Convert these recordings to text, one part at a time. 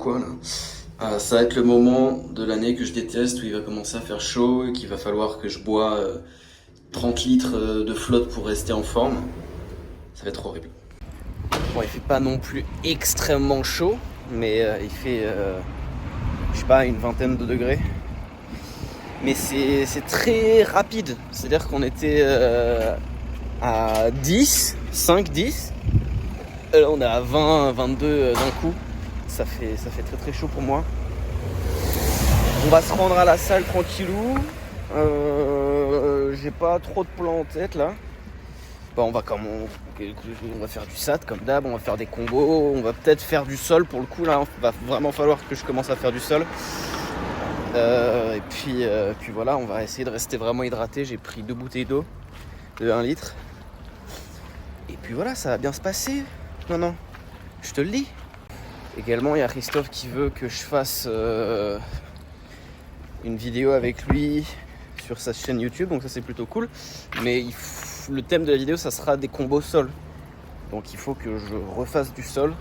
quoi là. Ça va être le moment de l'année que je déteste où il va commencer à faire chaud et qu'il va falloir que je bois 30 litres de flotte pour rester en forme. Ça va être horrible. Bon, il fait pas non plus extrêmement chaud, mais il fait, je sais pas, une vingtaine de degrés. Mais c'est très rapide, c'est-à-dire qu'on était à 10, 5, 10. Là on est à 20, 22 d'un coup. Ça fait très très chaud pour moi. On va se rendre à la salle tranquillou. J'ai pas trop de plans en tête là. On va faire du SAT comme d'hab, on va faire des combos, on va peut-être faire du sol pour le coup là. Il va vraiment falloir que je commence à faire du sol. Et puis voilà, on va essayer de rester vraiment hydraté. J'ai pris 2 bouteilles d'eau de 1 litre. Et puis voilà, ça va bien se passer. Non, je te le dis. Également, il y a Christophe qui veut que je fasse une vidéo avec lui sur sa chaîne YouTube, donc ça c'est plutôt cool. Mais le thème de la vidéo, ça sera des combos sol. Donc il faut que je refasse du sol.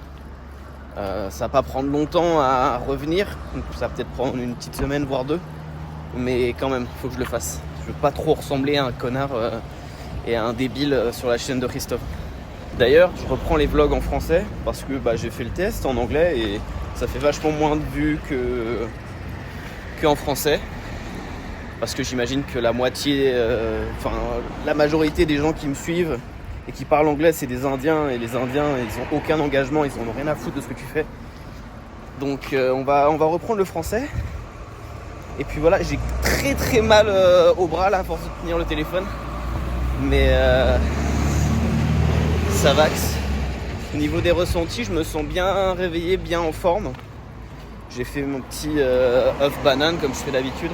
Ça va pas prendre longtemps à revenir, donc ça va peut-être prendre une petite semaine voire 2, mais quand même il faut que je le fasse. Je veux pas trop ressembler à un connard et à un débile sur la chaîne de Christophe. D'ailleurs je reprends les vlogs en français parce que j'ai fait le test en anglais et ça fait vachement moins de vues qu'en français, parce que j'imagine que la majorité des gens qui me suivent et qui parlent anglais, c'est des Indiens, et les Indiens, ils ont aucun engagement, ils en ont rien à foutre de ce que tu fais. Donc on va reprendre le français. Et puis voilà, j'ai très très mal au bras là à force de tenir le téléphone. Mais ça vaxe. Au niveau des ressentis, je me sens bien réveillé, bien en forme. J'ai fait mon petit œuf banane comme je fais d'habitude.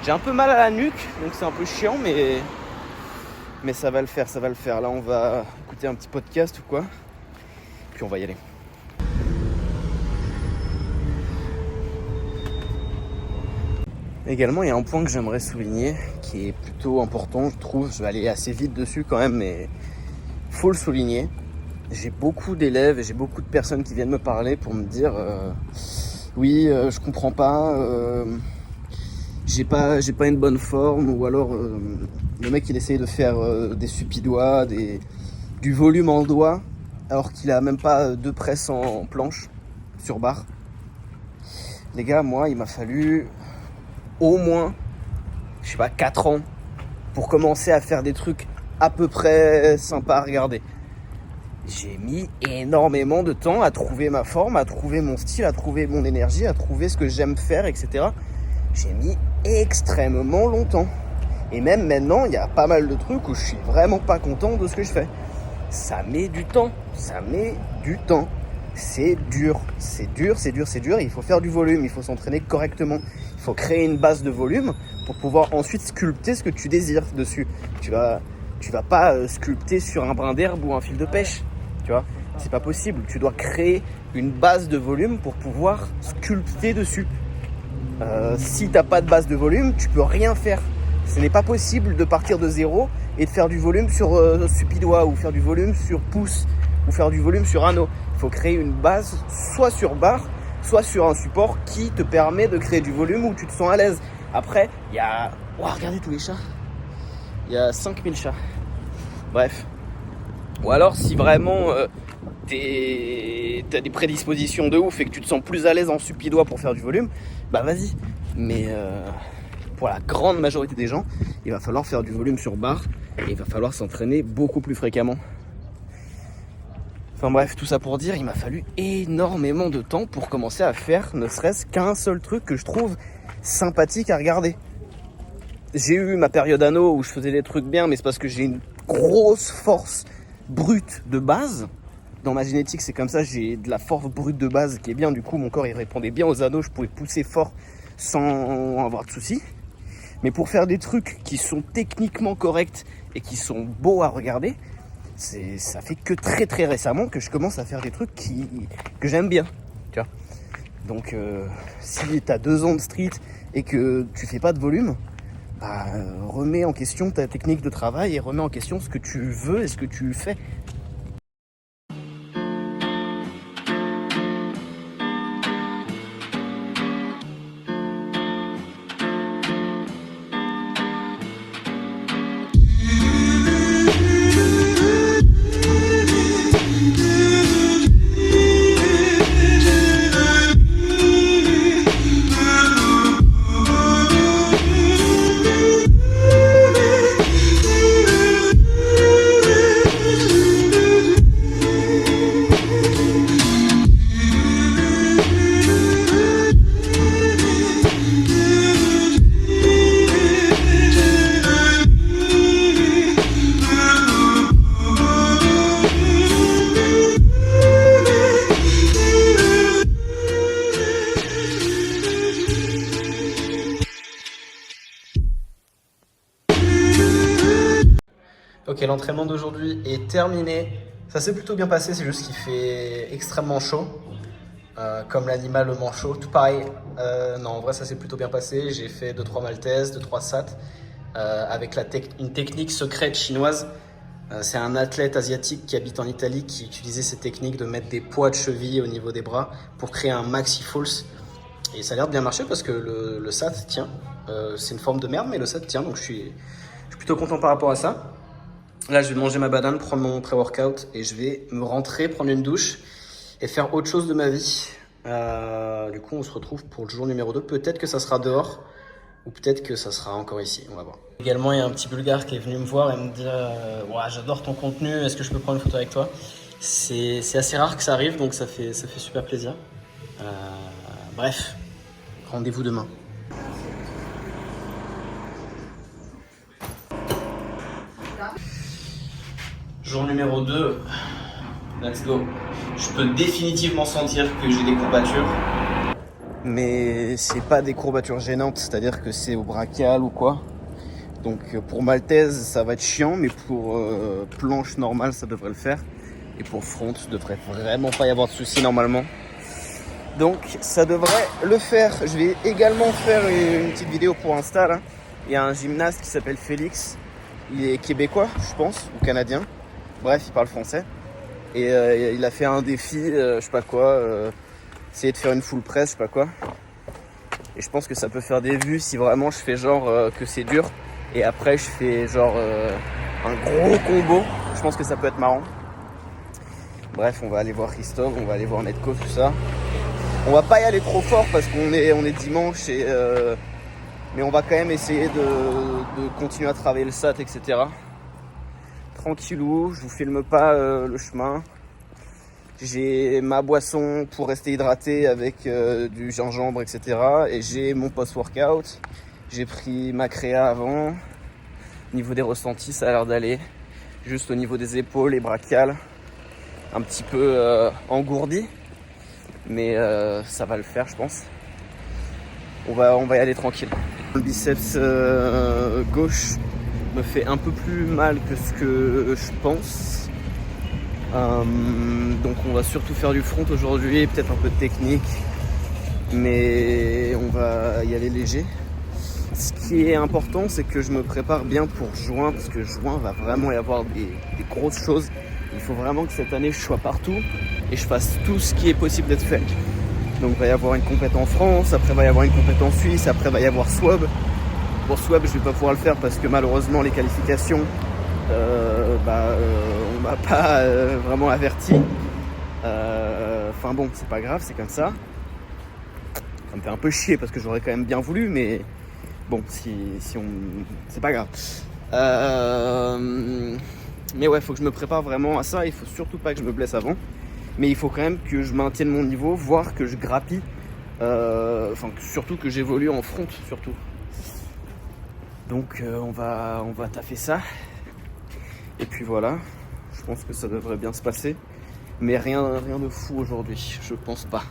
J'ai un peu mal à la nuque, donc c'est un peu chiant, mais ça va le faire, ça va le faire. Là, on va écouter un petit podcast ou quoi. Puis on va y aller. Également, il y a un point que j'aimerais souligner, qui est plutôt important, je trouve. Je vais aller assez vite dessus quand même, mais faut le souligner. J'ai beaucoup d'élèves et j'ai beaucoup de personnes qui viennent me parler pour me dire oui, je comprends pas, j'ai pas une bonne forme, ou alors le mec il essaye de faire des supidois, du volume en doigt, alors qu'il a même pas de presse en planche sur barre. Les gars, moi il m'a fallu au moins, 4 ans pour commencer à faire des trucs à peu près sympas à regarder. J'ai mis énormément de temps à trouver ma forme, à trouver mon style, à trouver mon énergie, à trouver ce que j'aime faire, etc. J'ai mis extrêmement longtemps. Et même maintenant, il y a pas mal de trucs où je suis vraiment pas content de ce que je fais. Ça met du temps. C'est dur. Il faut faire du volume, il faut s'entraîner correctement. Il faut créer une base de volume pour pouvoir ensuite sculpter ce que tu désires dessus. Tu vas pas sculpter sur un brin d'herbe ou un fil de pêche. Tu vois, c'est pas possible. Tu dois créer une base de volume pour pouvoir sculpter dessus. Si t'as pas de base de volume, tu peux rien faire. Ce n'est pas possible de partir de zéro et de faire du volume sur supidois, ou faire du volume sur pouce, ou faire du volume sur anneau. Il faut créer une base soit sur barre, soit sur un support qui te permet de créer du volume où tu te sens à l'aise. Après, il y a... regardez tous les chats. Il y a 5000 chats. Bref. Ou alors si vraiment t'as des prédispositions de ouf et que tu te sens plus à l'aise en supidois pour faire du volume, vas-y. Mais pour la grande majorité des gens, il va falloir faire du volume sur barre et il va falloir s'entraîner beaucoup plus fréquemment. Enfin bref, tout ça pour dire, il m'a fallu énormément de temps pour commencer à faire ne serait-ce qu'un seul truc que je trouve sympathique à regarder. J'ai eu ma période anneau où je faisais des trucs bien, mais c'est parce que j'ai une grosse force brute de base. Dans ma génétique, c'est comme ça, j'ai de la force brute de base qui est bien. Du coup, mon corps, il répondait bien aux anneaux, je pouvais pousser fort sans avoir de soucis. Mais pour faire des trucs qui sont techniquement corrects et qui sont beaux à regarder, ça fait que très très récemment que je commence à faire des trucs que j'aime bien, tu vois. Donc si t'as 2 ans de street et que tu fais pas de volume, remets en question ta technique de travail et remets en question ce que tu veux et ce que tu fais. Ok, l'entraînement d'aujourd'hui est terminé. Ça s'est plutôt bien passé, c'est juste qu'il fait extrêmement chaud. Comme l'animal le manchot, tout pareil. Non, en vrai, ça s'est plutôt bien passé. J'ai fait 2-3 maltaises, 2-3 sats avec une technique secrète chinoise. C'est un athlète asiatique qui habite en Italie qui utilisait cette technique de mettre des poids de cheville au niveau des bras pour créer un maxi false. Et ça a l'air de bien marcher parce que le sat tient. C'est une forme de merde, mais le sat tient, donc je suis plutôt content par rapport à ça. Là, je vais manger ma banane, prendre mon pré-workout et je vais me rentrer, prendre une douche et faire autre chose de ma vie. Du coup, on se retrouve pour le jour numéro 2. Peut-être que ça sera dehors ou peut-être que ça sera encore ici. On va voir. Également, il y a un petit Bulgare qui est venu me voir et me dire ouais, j'adore ton contenu, est-ce que je peux prendre une photo avec toi? C'est assez rare que ça arrive, donc ça fait super plaisir. Bref, rendez-vous demain. Jour numéro 2, let's go. Je peux définitivement sentir que j'ai des courbatures. Mais c'est pas des courbatures gênantes, c'est-à-dire que c'est au brachial ou quoi. Donc pour maltaise, ça va être chiant, mais pour planche normale, ça devrait le faire. Et pour front, il devrait vraiment pas y avoir de soucis normalement. Donc ça devrait le faire. Je vais également faire une petite vidéo pour Insta là. Il y a un gymnaste qui s'appelle Félix. Il est québécois, je pense, ou canadien. Bref, il parle français. Et il a fait un défi, je sais pas quoi, essayer de faire une full press, je sais pas quoi. Et je pense que ça peut faire des vues si vraiment je fais genre que c'est dur. Et après, je fais genre un gros combo. Je pense que ça peut être marrant. Bref, on va aller voir Christophe, on va aller voir Netco, tout ça. On va pas y aller trop fort parce qu'on est dimanche, mais on va quand même essayer de continuer à travailler le SAT, etc. Tranquillou, je vous filme pas le chemin. J'ai ma boisson pour rester hydraté avec du gingembre, etc. Et j'ai mon post-workout. J'ai pris ma créa avant. Au niveau des ressentis, ça a l'air d'aller. Juste au niveau des épaules et brachiales, un petit peu engourdi. Mais ça va le faire, je pense. On va y aller tranquille. Le biceps gauche me fait un peu plus mal que ce que je pense. Donc on va surtout faire du front aujourd'hui, peut-être un peu de technique, mais on va y aller léger. Ce qui est important, c'est que je me prépare bien pour juin, parce que juin va vraiment y avoir des grosses choses. Il faut vraiment que cette année je sois partout et je fasse tout ce qui est possible d'être fait. Donc il va y avoir une compète en France, après il va y avoir une compète en Suisse, après il va y avoir Swab. Pour Swab, je vais pas pouvoir le faire parce que malheureusement les qualifications, on m'a pas vraiment averti. Enfin bon, c'est pas grave, c'est comme ça. Ça me fait un peu chier parce que j'aurais quand même bien voulu, mais bon, si on, c'est pas grave. Mais ouais, faut que je me prépare vraiment à ça. Il faut surtout pas que je me blesse avant. Mais il faut quand même que je maintienne mon niveau, voire que je grappille. Surtout que j'évolue en front, surtout. Donc on va taffer ça. Et puis voilà, je pense que ça devrait bien se passer. Mais rien de fou aujourd'hui, je pense pas.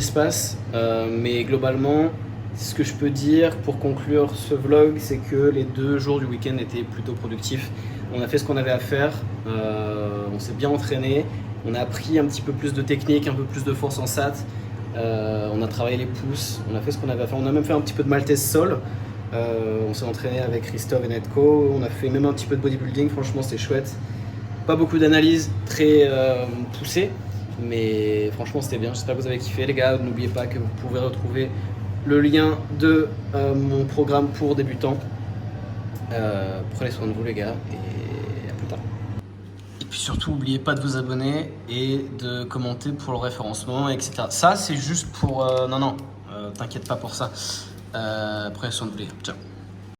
l'espace. Mais globalement, ce que je peux dire pour conclure ce vlog, c'est que les 2 jours du week-end étaient plutôt productifs. On a fait ce qu'on avait à faire, on s'est bien entraîné, on a appris un petit peu plus de technique, un peu plus de force en sat, on a travaillé les pouces, on a fait ce qu'on avait à faire, on a même fait un petit peu de Maltese sol, on s'est entraîné avec Christophe et Netco, on a fait même un petit peu de bodybuilding, franchement c'était chouette. Pas beaucoup d'analyses très poussées, mais franchement c'était bien, j'espère que vous avez kiffé les gars, n'oubliez pas que vous pouvez retrouver le lien de mon programme pour débutants. Prenez soin de vous les gars et à plus tard. Et puis surtout n'oubliez pas de vous abonner et de commenter pour le référencement, etc. Ça c'est juste pour... non, t'inquiète pas pour ça. Prenez soin de vous les gars. Ciao.